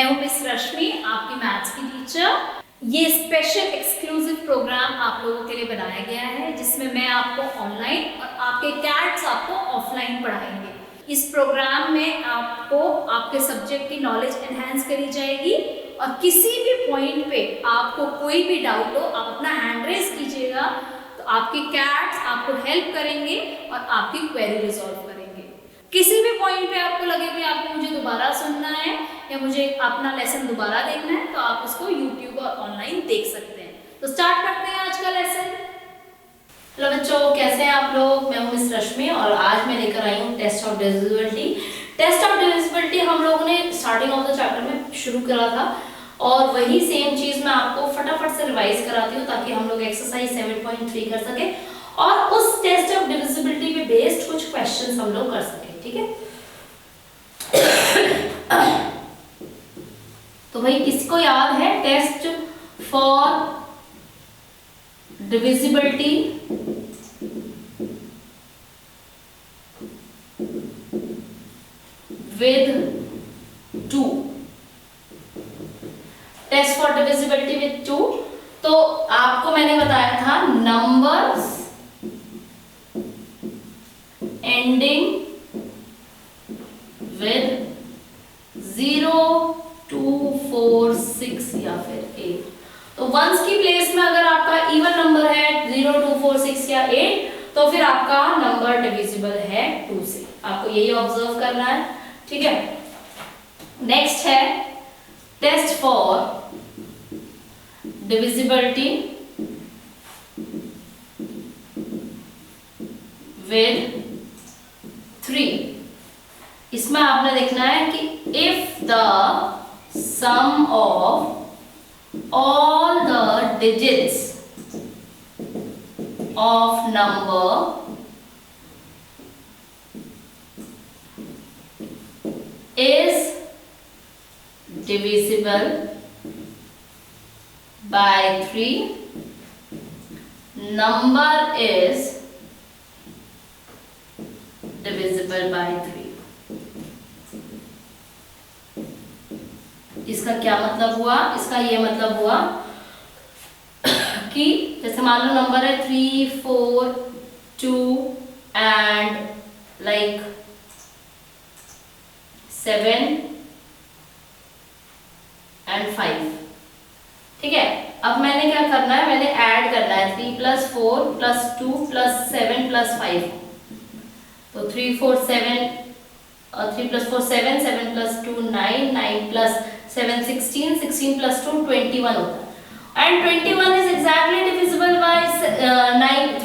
मैं हूं मिस रश्मि, आपकी मैथ्स की टीचर। ये स्पेशल एक्सक्लूसिव प्रोग्राम आप लोगों के लिए बनाया गया है जिसमें मैं आपको ऑनलाइन और आपके कैट्स आपको ऑफलाइन पढ़ाएंगे। इस प्रोग्राम में आपको आपके सब्जेक्ट की नॉलेज एनहांस करी जाएगी और किसी भी पॉइंट पे आपको कोई भी डाउट हो आप अपना हैंड रेज कीजिएगा तो आपके कैट्स आपको हेल्प करेंगे और आपकी क्वेरी रिजॉल्व करेंगे। किसी भी पॉइंट पे आपको लगे कि आपको मुझे दोबारा सुनना है या मुझे अपना लेसन दोबारा देखना है तो आप उसको यूट्यूब और ऑनलाइन देख सकते हैं। तो स्टार्ट करते हैं आज का लेसन। हेलो बच्चों, कैसे हैं आप लोग? मैं हूं मिस रश्मि और आज मैं लेकर आई हूं test of divisibility. Test of divisibility हम लोगों ने स्टार्टिंग ऑफ द चैप्टर में शुरू करा था और वही सेम चीज मैं आपको फटाफट से रिवाइज कराती हूँ ताकि हम लोग एक्सरसाइज 7.3 कर सके और उस टेस्ट ऑफ डिविजिबिलिटी पे बेस्ड कुछ क्वेश्चंस हम लोग कर सके। ठीक है, तो भाई किसको याद है test for divisibility with 2? Test for divisibility with 2, तो आपको मैंने बताया था नंबर्स एंडिंग विद 0, 2, 4, 6 या फिर 8। तो वंस की प्लेस में अगर आपका इवन नंबर है 0, 2, 4, 6 या 8 तो फिर आपका नंबर डिविजिबल है 2 से। आपको यही ऑब्जर्व करना है। ठीक है, नेक्स्ट है टेस्ट फॉर डिविजिबिलिटी विद 3। इसमें आपने देखना है कि if the sum of all the digits of number is divisible by 3, number is divisible by 3। इसका क्या मतलब हुआ? इसका ये मतलब हुआ कि जैसे मान लो नंबर है 3, 4, 2 एंड लाइक 7 एंड 5। ठीक है, अब मैंने क्या करना है, मैंने ऐड करना है 3 + 4 + 2 + 7 + 5। तो 3, 4, 7 और 3 + 4 7, 7 + 2 9, 9 + 7 16, 16 + 2 21 होता है and 21 is exactly divisible by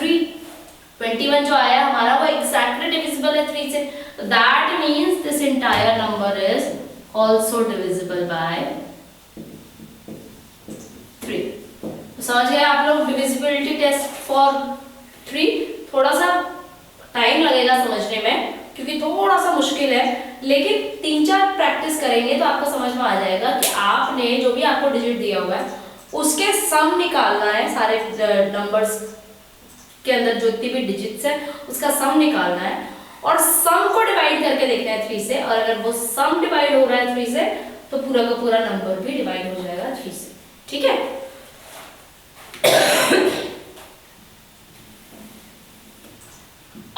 3। 21 जो आया हमारा वो एग्जैक्टली डिविजिबल है 3 से। तो that means this entire number is also divisible by 3। तो समझ गए आप लोग डिविजिबिलिटी टेस्ट फॉर 3। थोड़ा सा टाइम लगेगा समझने में क्योंकि थोड़ा सा मुश्किल है, लेकिन 3-4 प्रैक्टिस करेंगे तो आपको समझ में आ जाएगा कि आपने जो भी आपको डिजिट दिया हुआ है उसके सम निकालना है। सारे नंबर्स के अंदर जो जितनी भी डिजिट्स है उसका सम निकालना है और सम को डिवाइड करके देखना है 3 से, और अगर वो सम डिवाइड हो रहा है 3 से तो पूरा का पूरा नंबर भी डिवाइड हो जाएगा 3 से। ठीक है,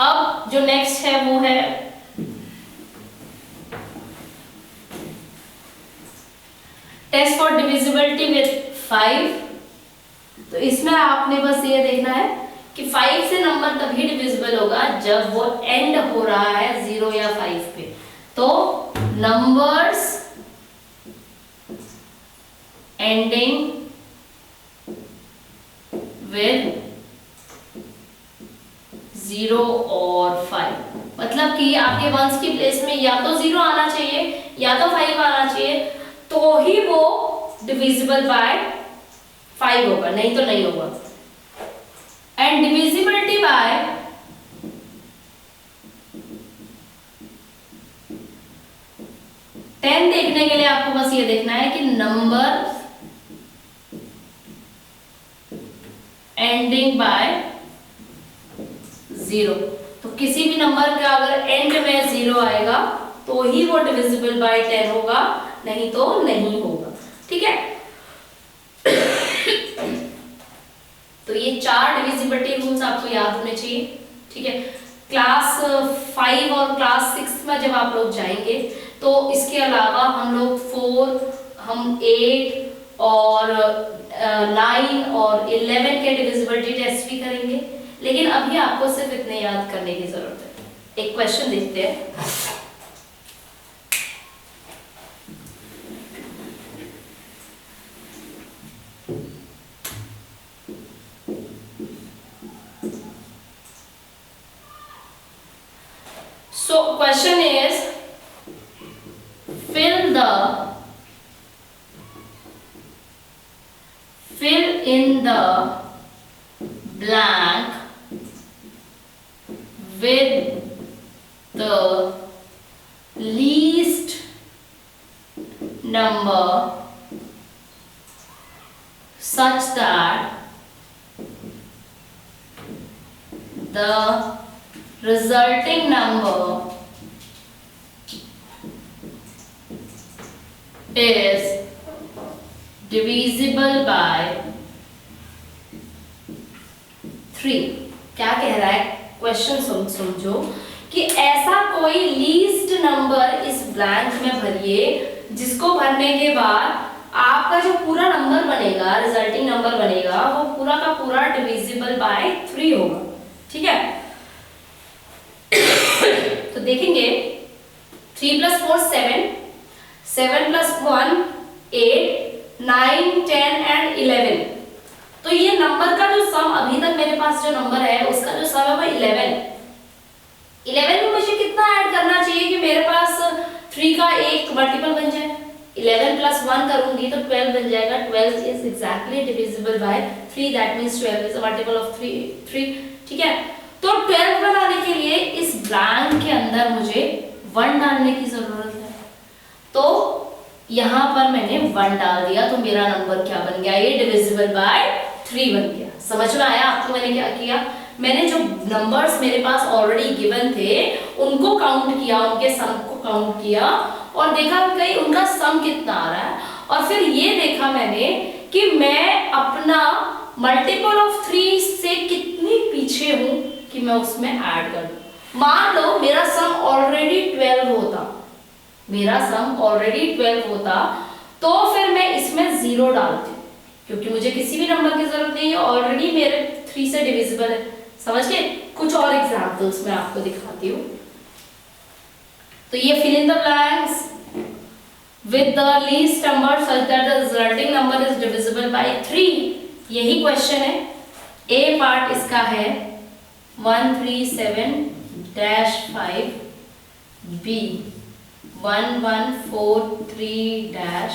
अब जो नेक्स्ट है वो है टेस्ट फॉर डिविजिबिलिटी विद 5। तो इसमें आपने बस ये देखना है कि 5 से नंबर तभी डिविजिबल होगा जब वो एंड हो रहा है 0 या 5 पे। तो नंबर्स एंडिंग विद 0 और 5, मतलब कि आपके वंस की प्लेस में या तो 0 आना चाहिए या तो 5 आना चाहिए तो ही वो डिविजिबल बाय 5 होगा, नहीं तो नहीं होगा। एंड डिविजिबिलिटी बाय 10 देखने के लिए आपको बस ये देखना है कि नंबर एंडिंग बाय 0। तो किसी भी नंबर का अगर एंड में 0 आएगा तो ही वो डिविजिबल बाय 10 होगा, नहीं तो नहीं होगा। ठीक है, तो ये 4 डिविजिबिलिटी रूल्स आपको याद होने चाहिए। ठीक है, क्लास 5 और क्लास 6 में जब आप लोग जाएंगे तो इसके अलावा हम लोग 4, हम 8 और 9 और 11 के डिविजिबिलिटी टेस्ट भी करेंगे, लेकिन अभी आपको सिर्फ इतने याद करने की जरूरत है। एक क्वेश्चन देखते हैं। So question is, fill in the blank with the least number such that the resulting number is divisible by 3। क्या कह रहा है क्वेश्चन समझो कि ऐसा कोई लीस्ट नंबर इस ब्लैंक में भरिए जिसको भरने के बाद आपका जो पूरा नंबर बनेगा, रिजल्टिंग नंबर बनेगा, वो पूरा का पूरा डिविजिबल बाय 3 होगा। ठीक है, तो देखेंगे 3 + 4 7, 7 + 1 8, 9 10 एंड 11। तो ये नंबर का जो सम अभी तक मेरे पास जो नंबर है उसका जो सम है वो 11 में मुझे कितना ऐड करना चाहिए कि मेरे पास 3 का एक मल्टीपल बन जाए। 11 + 1 करूंगी तो 12 बन जाएगा। 12 is exactly divisible by 3, that means 12 is a multiple of 3। ठीक है, तो 12 बनाने के लिए इस ब्लैंक के अंदर मुझे 1 डालने की जरूरत है। तो यहां पर मैंने 1 डाल दिया, तो मेरा नंबर क्या बन गया, ये डिविजिबल बाय 3 बन गया। समझ में आया आपको मैंने क्या किया? मैंने जो नंबर्स मेरे पास ऑलरेडी गिवन थे उनको काउंट किया, उनके सम को काउंट किया और देखा कि उनका सम कितना आ रहा है, और फिर ये देखा मैंने कि मैं अपना मल्टीपल ऑफ 3 से कितनी पीछे हूं कि मैं उसमें ऐड कर दूं। मान लो मेरा सम ऑलरेडी 12 होता, तो फिर मैं इसमें 0 डालती, क्योंकि मुझे किसी भी नंबर की जरूरत नहीं है, ऑलरेडी मेरे 3 से डिविजिबल है। समझ गए? कुछ और एग्जांपल्स मैं आपको दिखाती हूँ। तो ये fill in the blanks with the least number such that the resulting number is divisible by 3, यही क्वेश्चन है। ए पार्ट इसका है 137-5, बी 1143-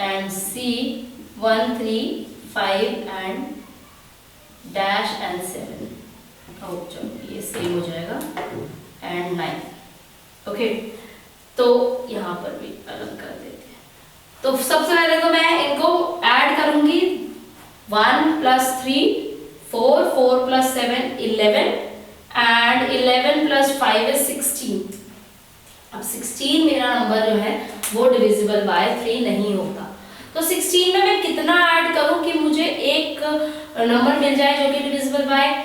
and सी 135 and 7। चलो ये सेम हो जाएगा and 9। ओके, तो यहाँ पर भी अलग कर देते हैं। तो सबसे पहले तो मैं इनको ऐड करूंगी। 1 + 3 4, 4 + 7 11 and 11 + 5 is 16। अब 16 मेरा नंबर जो है वो डिविजिबल बाय 3 नहीं होता। तो 16 में मैं कितना ऐड करूं कि मुझे एक नंबर मिल जाए जो कि डिविजिबल बाय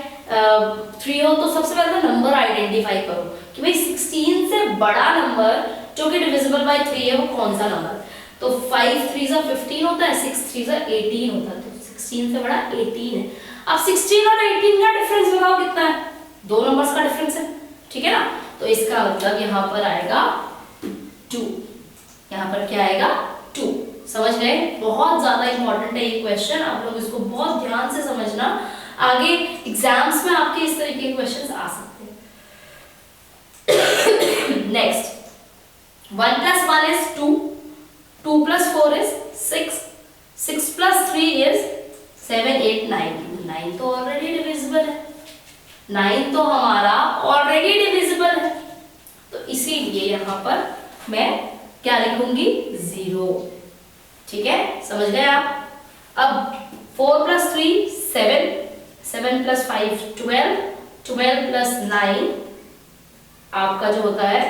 3 हो। तो सबसे पहले तो नंबर आइडेंटिफाई करो कि भाई 16 से बड़ा नंबर जो कि डिविजिबल बाय 3 है वो कौन सा नंबर। तो 5 3 15 होता है, 6 3 18 होता है, तो 16 से बड़ा 18 है। अब 16 और 18 का डिफरेंस बताओ कितना है? 2 नंबर्स का डिफरेंस है। ठीक है ना, तो इसका मतलब यहाँ पर आएगा 2। यहाँ पर क्या आएगा? 2। समझ गए? बहुत ज्यादा इंपॉर्टेंट है ये क्वेश्चन, आप लोग इसको बहुत ध्यान से समझना, आगे एग्जाम्स में आपके इस तरीके के क्वेश्चंस आ सकते हैं। Next 1 + 1 is 2, 2 + 4 is 6, 6 + 3 is 7 8 9। 9 तो ऑलरेडी डिविजिबल है, 9 तो हमारा ऑलरेडी डिविजिबल है, तो इसीलिए यहाँ पर मैं क्या लिखूंगी? 0। ठीक है, समझ गए आप? अब 4 + 3 7, 7 + 5 12, 12 + 9 आपका जो होता है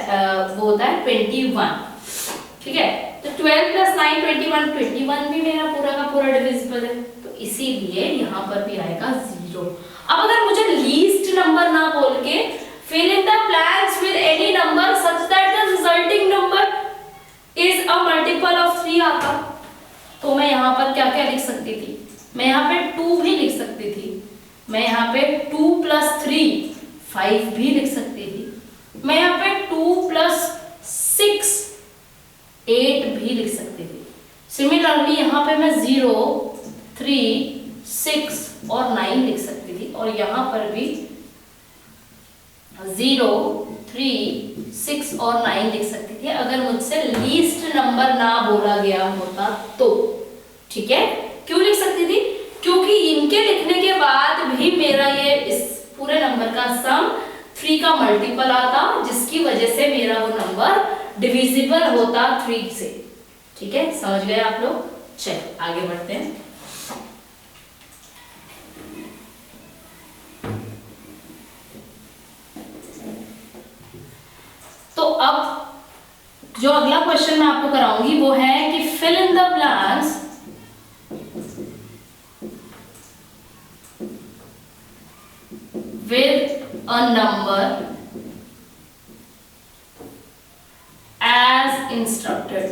वो होता है 21। ठीक है। तो 12 प्लस 9 21, 21 भी मेरा पूरा का पूरा डिविजिबल है, तो इसीलिए यहाँ पर भी आएगा 0। अब अगर मुझे लीस्ट नंबर ना बोल के fill in the blanks with any number such that the resulting number is a multiple of 3 आता, तो मैं यहाँ पर क्या क्या लिख सकती थी, मैं यहाँ पे 2 भी लिख सकती थी, मैं यहाँ पे 2 + 3 5 भी लिख सकती थी, मैं यहाँ पे 2 + 6 8 भी लिख सकती थी। सिमिलरली यहाँ पे मैं 0 3 6 और 9 लिख सकती थी, और यहाँ पर भी 0 3 6 और 9 लिख सकती थी अगर मुझसे लीस्ट नंबर ना बोला गया होता तो। ठीक है, क्यों लिख सकती थी, क्योंकि इनके लिखने के बाद भी मेरा ये इस पूरे नंबर का सम 3 का मल्टीपल आता, जिसकी वजह से मेरा वो नंबर डिविजिबल होता 3 से। ठीक है, समझ गए आप लोग। चलिए आगे बढ़ते हैं। तो अब जो अगला क्वेश्चन मैं आपको कराऊंगी वो है कि fill in the blanks with a number as instructed.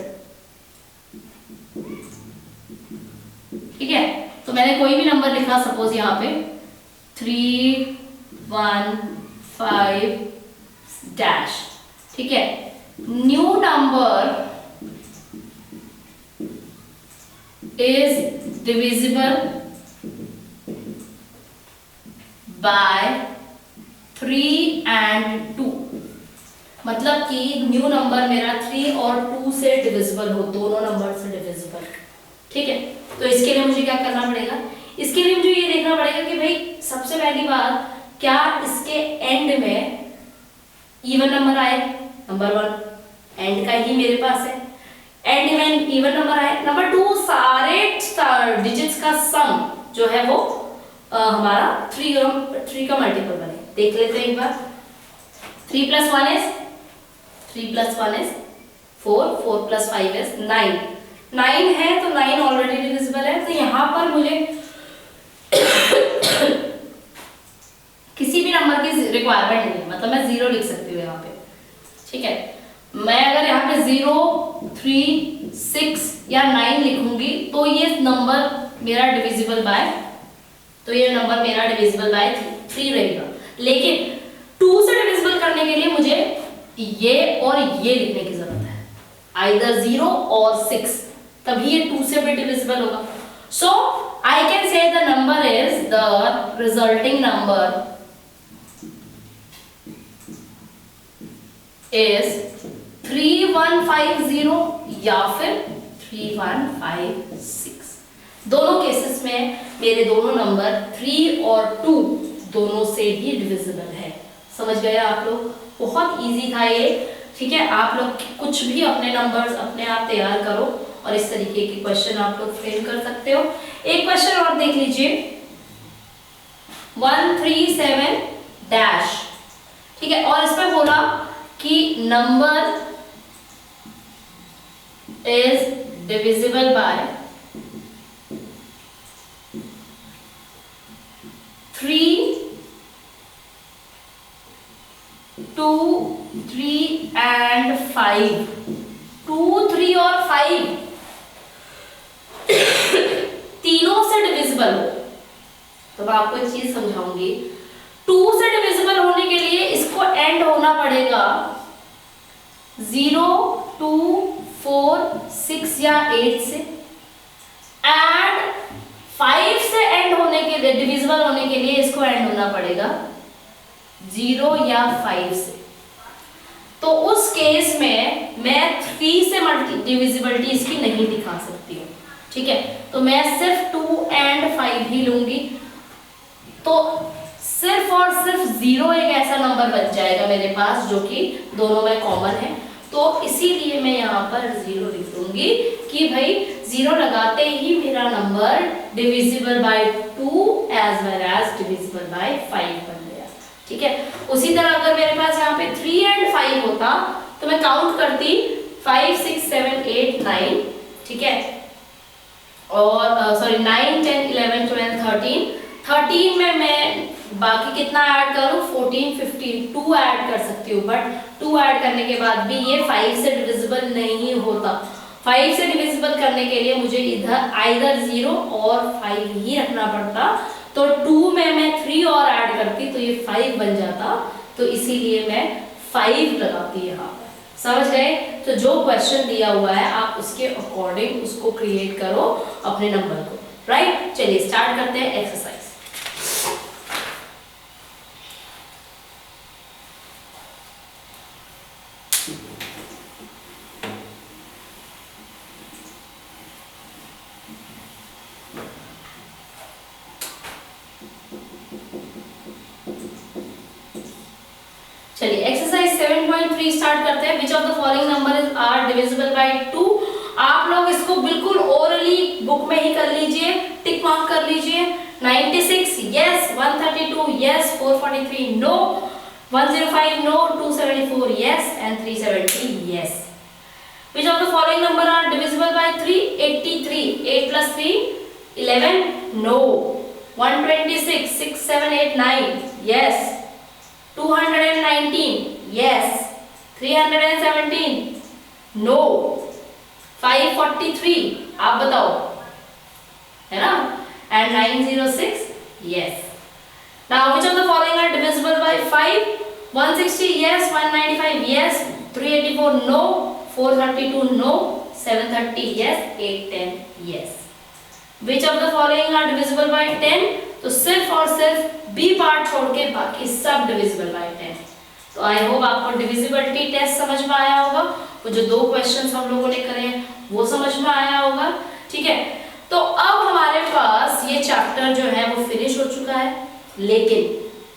ठीक है, तो मैंने कोई भी नंबर लिखा, सपोज यहाँ पे 3 1 5 डैश। ठीक है, new number is divisible by 3 and 2, मतलब कि न्यू नंबर मेरा 3 और 2 से डिविजिबल हो, दोनों नंबर से डिविजिबल। ठीक है, तो इसके लिए मुझे क्या करना पड़ेगा, इसके लिए मुझे ये देखना पड़ेगा कि भाई सबसे पहली बात, क्या इसके एंड में इवन नंबर आए, नंबर 1 एंड का ही मेरे पास है, एंड में इवन नंबर आए। नंबर 2 सारे डिजिट्स का सम जो है वो हमारा 3 का मल्टीपल बने। देख लेते हैं एक बार। 3 + 1 is 3 + 1 is 4, 4 + 5 is 9, 9 है तो 9 ऑलरेडी डिविजिबल है, तो यहाँ पर मुझे किसी भी नंबर की रिक्वायरमेंट नहीं है, मतलब मैं 0 लिख सकती हूँ यहाँ पे। ठीक है, मैं अगर यहाँ पे 0 3 6 या 9 लिखूंगी तो ये नंबर मेरा डिविजिबल बाय 3 रहेगा। लेकिन 2 से डिविजिबल करने के लिए मुझे ये और ये लिखने की जरूरत है, आइदर 0 और 6, तभी ये 2 से भी डिविजिबल होगा। So I can say the number is the resulting number is 3150 या फिर 3156। दोनों केसेस में मेरे दोनों नंबर 3 और 2 दोनों से ही डिविजिबल है। समझ गए आप लोग, बहुत इजी था ये। ठीक है, आप लोग कुछ भी अपने नंबर्स अपने आप तैयार करो और इस तरीके के क्वेश्चन आप लोग फ्रेम कर सकते हो। एक क्वेश्चन और देख लीजिए, 137 डैश। ठीक है, और इसमें बोला कि number is divisible by 3 2 3 and 5। 2 3 और 5 तीनों से डिविजिबल हो, तो मैं आपको एक चीज समझाऊंगी। 2 से डिविजिबल होने के लिए इसको एंड होना पड़ेगा 0 2 4 6 या 8 से, एंड 5 से एंड होने के लिए, डिविजिबल होने के लिए इसको एंड होना पड़ेगा 0 या 5 से। तो उस केस में मैं 3 से डिविजिबिलिटी इसकी नहीं दिखा सकती हूँ। ठीक है, तो मैं सिर्फ 2 and 5 ही लूंगी, तो सिर्फ और सिर्फ 0 एक ऐसा नंबर बच जाएगा मेरे पास जो कि दोनों में कॉमन है। तो इसीलिए मैं यहाँ पर 0 लिख दूंगी कि भाई 0 लगाते ही मेरा number divisible by 2 as well as divisible by 5 बन गया। ठीक है, उसी तरह अगर मेरे पास यहाँ पे 3 and 5 होता तो मैं काउंट करती 5 6 7 8 9, ठीक है, और सॉरी 9 10 11 12 13 में मैं बाकी कितना ऐड करूं, 14 15 2 ऐड कर सकती हूँ, बट 2 ऐड करने के बाद भी ये 5 से डिविजिबल नहीं होता। 5 से डिविजिबल करने के लिए मुझे इधर आइदर 0 और 5 ही रखना पड़ता, तो 2 में मैं 3 और ऐड करती तो ये 5 बन जाता, तो इसीलिए मैं 5 लगाती यहाँ पर। समझ गए? तो जो क्वेश्चन दिया हुआ है आप उसके अकॉर्डिंग उसको क्रिएट करो अपने नंबर को, राइट। चलिए स्टार्ट करते हैं एक्सरसाइज। चलिए एक्सरसाइज 7.3 स्टार्ट करते हैं। Which of the following number are divisible by 2। आप लोग इसको बिल्कुल ओरली बुक में ही कर लीजिए, टिक मार्क कर लीजिए। 96 yes, 132 yes, 443 no, 105 no, 274 yes and 370 yes. Which of the following number are divisible by 3। 83 8 plus 3 11 no, 126 6 7 8 9 yes, 219 yes, 317 no, 543 आप बताओ, है ना, and 906 yes. Now which of the following are divisible by 5? 160 yes, 195 yes, 384 no, 432 no, 730 yes, 810 yes. Which of the following are divisible by 10? तो सिर्फ और सिर्फ B part छोड़ के बाकी सब डिविजिबल बाय 10। तो आई होप आपको डिविजिबिलिटी टेस्ट समझ में आया होगा, वो जो 2 क्वेश्चंस हम लोगों ने करे हैं वो समझ में आया होगा, ठीक है। तो अब हमारे पास ये चैप्टर जो है वो फिनिश हो चुका है, लेकिन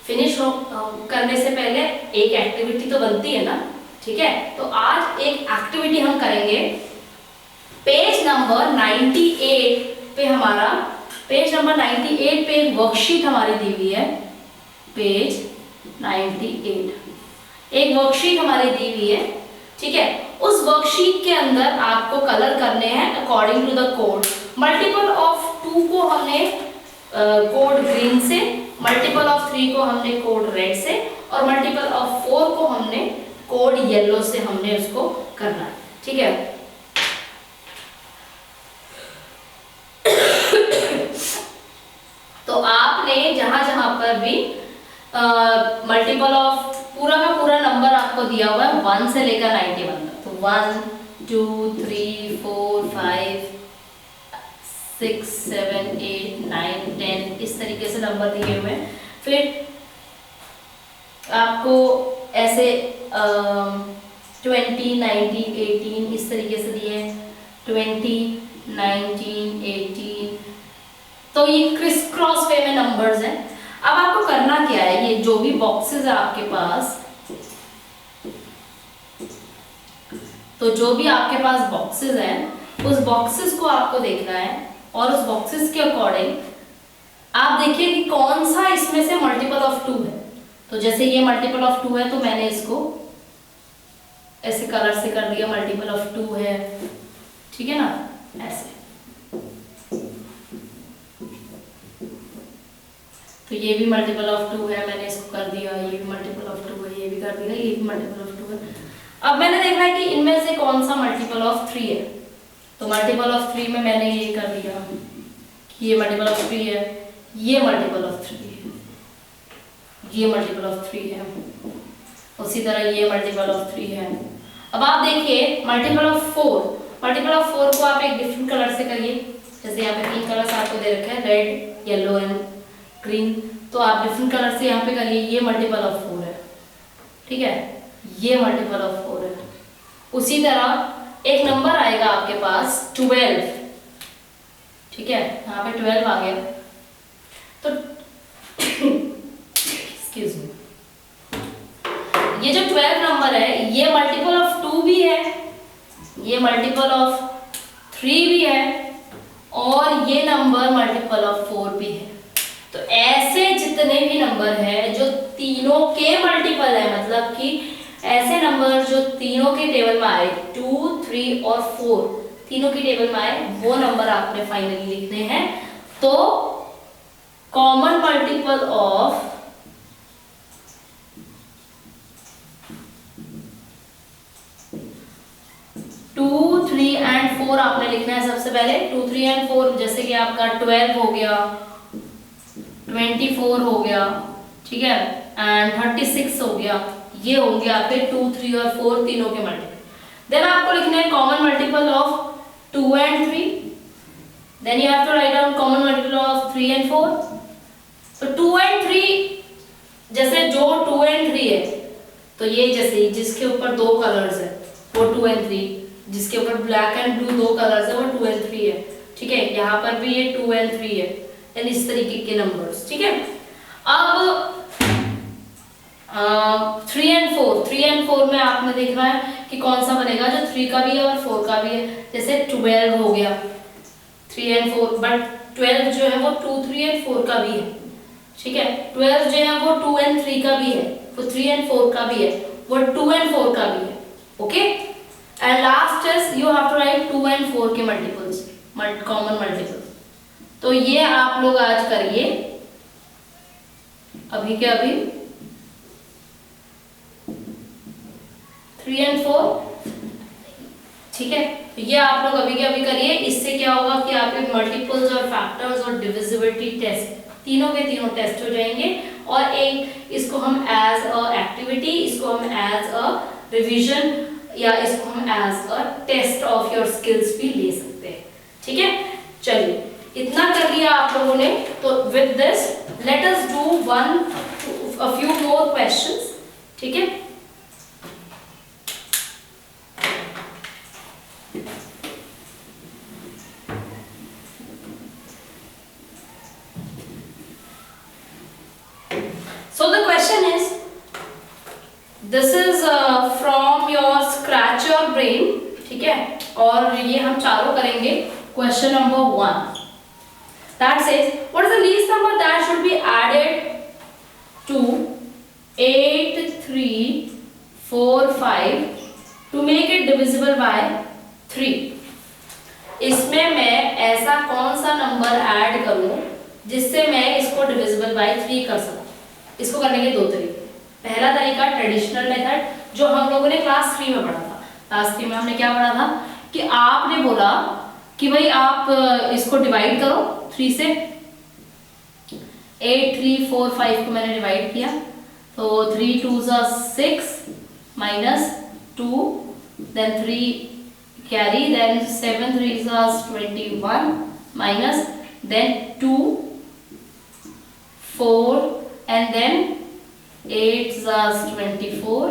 फिनिश करने से पहले एक एक्टिविटी तो बनती है ना, ठीक है। तो आज एक एक्टिविटी हम करेंगे पेज नंबर 98 पे। हमारा पेज नंबर 98 पे एक वर्कशीट हमारी दी हुई है। पेज 98 एक वर्कशीट हमारी दी हुई है, ठीक है। उस वर्कशीट के अंदर आपको कलर करने हैं according to the code. Multiple of 2 को हमने कोड ग्रीन से, मल्टीपल ऑफ 3 को हमने कोड रेड से, और मल्टीपल ऑफ 4 को हमने कोड येलो से हमने उसको करना है, ठीक है। तो आपने जहां जहां पर भी मल्टीपल ऑफ पूरा का पूरा नंबर आपको दिया हुआ है 1 से लेकर 91 तक, तो 1 2 3 4 5 6 7 8 9 10 इस तरीके से नंबर दिए हुए हैं। फिर आपको ऐसे 20 19 18 इस तरीके से दिए हैं, 20 19 18, तो ये क्रिस क्रॉस वे में नंबर्स हैं। अब आपको करना क्या है, ये जो भी बॉक्सेस है आपके पास, तो जो भी आपके पास बॉक्सेस हैं उस बॉक्सेस को आपको देखना है, और उस बॉक्सेस के अकॉर्डिंग आप देखिए कि कौन सा इसमें से मल्टीपल ऑफ 2 है। तो जैसे ये मल्टीपल ऑफ 2 है तो मैंने इसको ऐसे कलर से कर दिया, मल्टीपल ऑफ 2 है, ठीक है ना, ऐसे। तो ये भी मल्टीपल ऑफ 2 है, मैंने इसको कर दिया, ये भी मल्टीपल ऑफ 2 है, ये भी कर दिया, ये भी मल्टीपल ऑफ 2 है। अब मैंने देखना है कि इनमें से कौन सा मल्टीपल ऑफ 3 है। तो मल्टीपल ऑफ 3 में मैंने ये कर दिया कि ये मल्टीपल ऑफ 3 है, ये मल्टीपल ऑफ 3 है, ये मल्टीपल ऑफ 3 है, उसी तरह ये मल्टीपल ऑफ 3 है। अब आप देखिए मल्टीपल ऑफ 4, मल्टीपल ऑफ 4 को आप एक डिफरेंट कलर से करिए। जैसे यहाँ पे 3 कलर्स आपको दे रखे हैं, रेड येलो एंड ग्रीन, तो आप डिफरेंट कलर से यहाँ पे करिए। ये मल्टीपल ऑफ 4 है, ठीक है, ये मल्टीपल ऑफ 4 है। उसी तरह एक नंबर आएगा आपके पास 12, ठीक है, यहाँ पे 12 आ गया, तो एक्सक्यूज मी, ये जो 12 नंबर है ये मल्टीपल ऑफ 2 भी है, ये मल्टीपल ऑफ 3 भी है, और ये नंबर मल्टीपल ऑफ 4 भी है। तो ऐसे जितने भी नंबर हैं जो तीनों के मल्टीपल है, मतलब कि ऐसे नंबर जो तीनों के टेबल में आए, 2, 3 और 4 तीनों के टेबल में आए, वो नंबर आपने फाइनली लिखने हैं। तो कॉमन मल्टीपल ऑफ 2, 3 एंड 4 आपने लिखना है सबसे पहले। 2, 3 एंड 4 जैसे कि आपका 12 हो गया, 24 हो गया, ठीक है, एंड 36 हो गया। ये होंगे आपके 2, 3 और 4 तीनों के मल्टीपल। देन आपको लिखना है common multiple of 2 and 3। Then you have to write down common multiple of 3 and 4। तो 2 एंड 3 जैसे जो 2 एंड 3 है, तो ये जैसे जिसके ऊपर दो कलर्स है वो 2 एंड 3, जिसके ऊपर ब्लैक एंड ब्लू दो कलर्स है वो 2 एंड 3 है, ठीक है। यहाँ पर भी ये 2 एंड 3 है, यानी इस तरीके के नंबर्स, ठीक है। अब 3 एंड 4 में आपने देखना है कि कौन सा बनेगा, जो 3 का भी है और 4 का भी है। जैसे 12 हो गया 3 एंड 4, बट 12 जो है वो 2, 3 एंड 4 का भी है, ठीक है। 12 जो है वो 2 एंड 3 का भी है, वो 3 एंड 4 का भी है, वो 2 एंड 4 का भी है, okay. And last is you have to write 2 and 4 के मल्टीपल्स, कॉमन मल्टीपल्स। तो ये आप लोग आज करिए अभी के अभी 3 एंड 4, ठीक है। तो ये आप लोग अभी के अभी करिए। इससे क्या होगा कि आपके मल्टीपल्स और फैक्टर्स और डिविजिबिलिटी टेस्ट तीनों के तीनों टेस्ट हो जाएंगे। और एक इसको हम एज अ एक्टिविटी, इसको हम एज अ रिवीजन, या इसको हम as a test of your skills भी ले सकते हैं, ठीक है। चलिए इतना कर लिया आप लोगों ने। तो with this let us do a few more questions, ठीक है। So the question is, this is from your scratch your brain, ठीक है। और ये हम चारों करेंगे। Question number 1 that says what is the least number that should be added to 8, 3, 4, 5 to make it divisible by 3। इसमें मैं ऐसा कौन सा नंबर ऐड करूं जिससे मैं इसको डिविजिबल बाय 3 कर सकूं। इसको करने के दो तरीके। पहला तरीका ट्रेडिशनल मेथड जो हम लोगों ने क्लास 3 में पढ़ा था। क्लास 3 में हमने क्या पढ़ा था कि आपने बोला कि भाई आप इसको डिवाइड करो 3 से। 8, 3, 4, 5 को मैंने डिवाइड किया, तो 3 2s are 6 minus 2, then 3 carry, then 7 3s are 21 minus, then 2, 4 and then 8 are 24,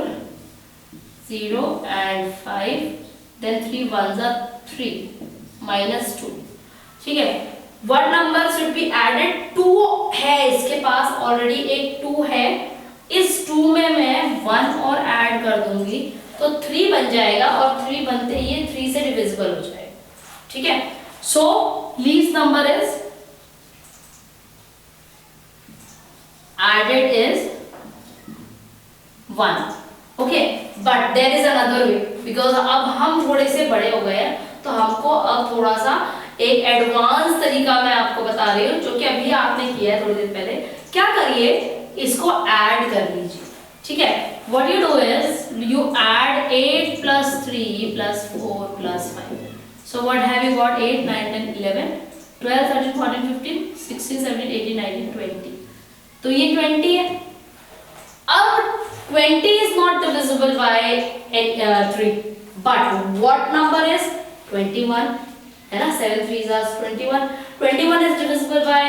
0 and 5, then 3 1s are 3 minus 2, ठीक है। What number should be added? 2 है इसके पास ऑलरेडी, एक 2 है। इस 2 में मैं 1 और ऐड कर दूंगी तो 3 बन जाएगा, और 3 बनते ही ये 3 से डिविजिबल हो जाएगा, ठीक है। So least number is added is 1, okay, but there is another way because अब हम थोड़े से बड़े हो गए हैं, तो हमको अब थोड़ा सा एक एडवांस तरीका मैं आपको बता रही हूँ, जो कि अभी आपने किया है थोड़ी देर पहले। क्या करिए, इसको ऐड कर लीजिए, ठीक है। What you do is you add 8 plus 3 plus 4 plus 5. So what have you got? 8, 9, 10, 11, 12, 13, 14, 15, 16, 17, 18, 19, 20. तो ये 20 है। अब 20 is not divisible by 3, but what number is 21? है ना, 7 3s are 21. 21 is divisible by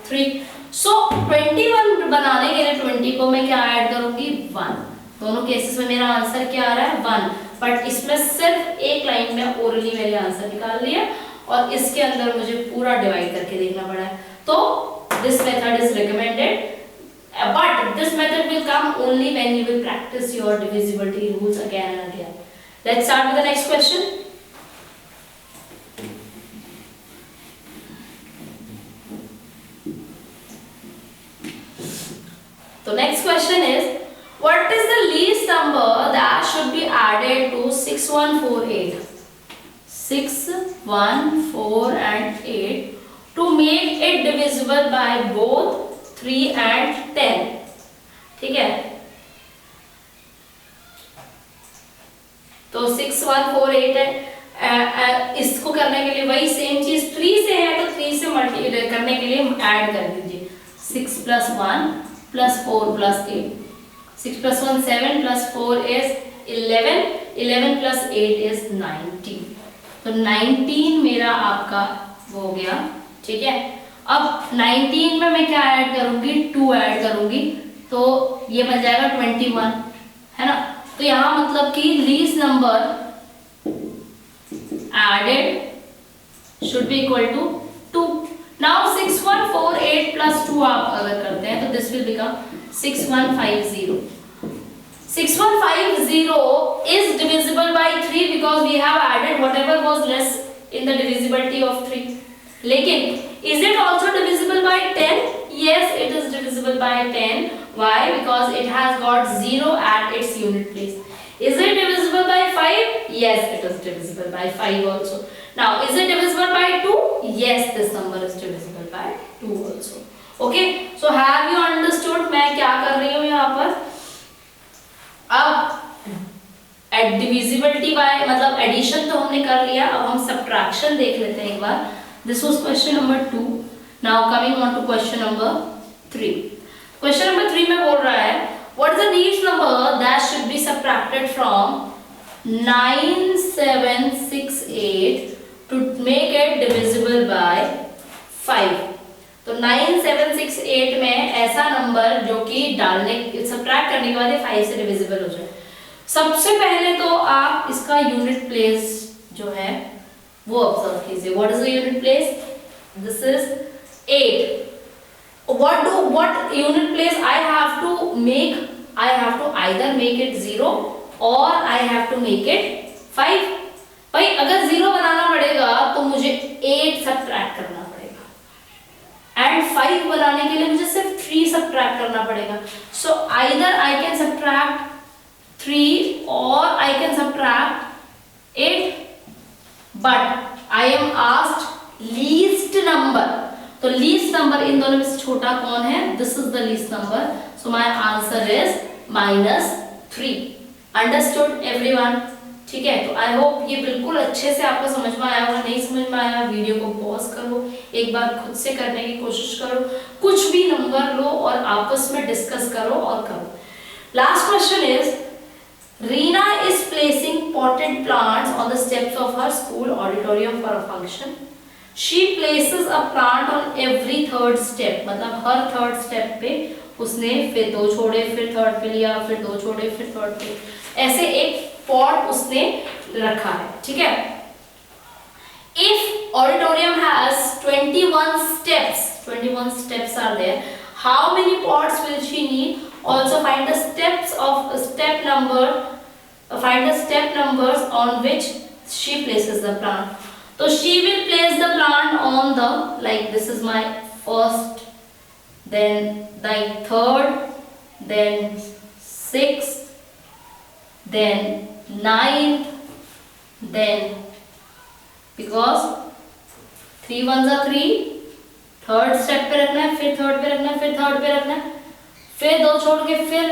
3. So 21 बनाने के लिए 20 को मैं क्या ऐड करूंगी? 1. दोनों केसेस में मेरा आंसर क्या आ रहा है? 1. बट इसमें सिर्फ एक लाइन में ओरली मैंने आंसर निकाल लिया, और इसके अंदर मुझे पूरा डिवाइड करके देखना पड़ा है। तो this method is recommended, but this method will come only when you will practice your divisibility rules again and again. Let's start with the next question. So next question is, what is the least least number that should be added to 6148. 6, 1, 4 and 8 to make it divisible by both 3 and 10. ठीक है, तो 6, 1, 4, 8 है। इसको करने के लिए वही same चीज 3 से है तो 3 से मल्टीप्लाई करने के लिए ऐड कर दीजिए। 6 + 1 + 4 + 8, 6 + 1 7 + 4 is 11, 11 + 8 is 19, तो 19 मेरा आपका वो हो गया। ठीक है, अब 19 में मैं क्या ऐड करूंगी, 2 ऐड करूंगी, तो ये बन जाएगा 21, है ना। तो यहाँ मतलब कि least number added should be equal to 2। Now 6, 1, 4, 8 + 2 आप अगर करते हैं तो this will become 6150। 6150 is divisible by 3 because we have added whatever was less in the divisibility of 3. लेकिन is it also divisible by 10? Yes, it is divisible by 10. Why? Because it has got 0 at its unit place. Is it divisible by 5? Yes, it is divisible by 5 also. Now, is it divisible by 2? Yes, this number is divisible by 2 also. Okay, so have you understood मैं क्या कर रही हूँ यहाँ पर? अब add divisibility bye मतलब addition तो हमने कर लिया, अब हम सब्ट्रैक्शन देख लेते हैं एक बार। This was question number 2। Now coming on to question number 3। Question number 3 में बोल रहा है what is the least number that should be subtracted from 9768 to make it divisible by 5। तो 9768 में ऐसा नंबर जो कि डालने सब्ट्रैक्ट करने के बाद 5 से डिविजिबल हो जाए। सबसे पहले तो आप इसका यूनिट प्लेस जो है वो ऑब्जर्व कीजिए। What is the unit place? This is 8। what unit place I have to make? I have to either make it 0 or I have to make it 5। भाई अगर 0 बनाना पड़ेगा तो मुझे 8 सब्ट्रैक्ट करना पड़ेगा एंड 5 बनाने के लिए मुझे सिर्फ 3 सब्ट्रैक्ट करना पड़ेगा। So either I can subtract 3 और I can subtract 8, but I am asked least number. तो लीस्ट नंबर इन दोनों में से छोटा कौन है? This is the least number, so my answer is -3। Understood everyone? ठीक है, तो आई होप ये बिल्कुल अच्छे से आपको समझ में आया होगा। नहीं समझ में आया वीडियो को पॉज करो, एक बार खुद से करने की कोशिश करो, कुछ भी नंबर लो और आपस में डिस्कस करो और करो। Last question is Reena is placing potted plants on the steps of her school auditorium for a function. She places a plant on every third step, मतलब हर थर्ड स्टेप पे उसने फिर 2 छोड़े, फिर थर्ड पे लिया, फिर 2 छोड़े, फिर थर्ड पे, ऐसे एक पॉट उसने रखा है। ठीक है, If auditorium has 21 steps are there, how many pots will she need? Also find the step numbers on which she places the plant. So she will place the plant on the, like this is my first, then the third, then 6th, then 9th, then because 3 ones are 3, third step पे रखना है, फिर third पे रखना है, फिर third पे रखना है, फिर 2 छोड़ के फिर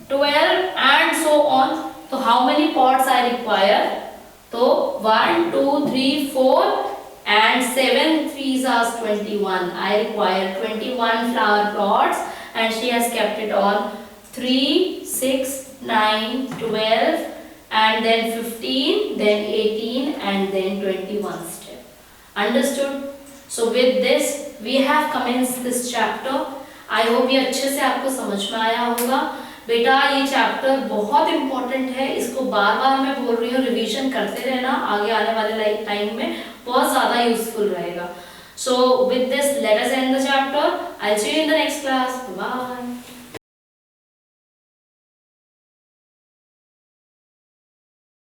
12 and so on। तो how many pots I require? तो 1 2 3 4 and 7 3s are 21। I require 21 flower pots and she has kept it on 3 6 9 12 and then 15 then 18 and then 21 step। Understood? So with this we have commenced this chapter। I hope ये अच्छे से आपको समझ में आया होगा। बेटा ये चैप्टर बहुत इंपॉर्टेंट है, इसको बार बार मैं बोल रही हूँ रिवीजन करते रहना, आगे आने वाले टाइम में बहुत ज़्यादा यूजफुल रहेगा। So with this let us end the chapter। I'll see you in the next class। Bye।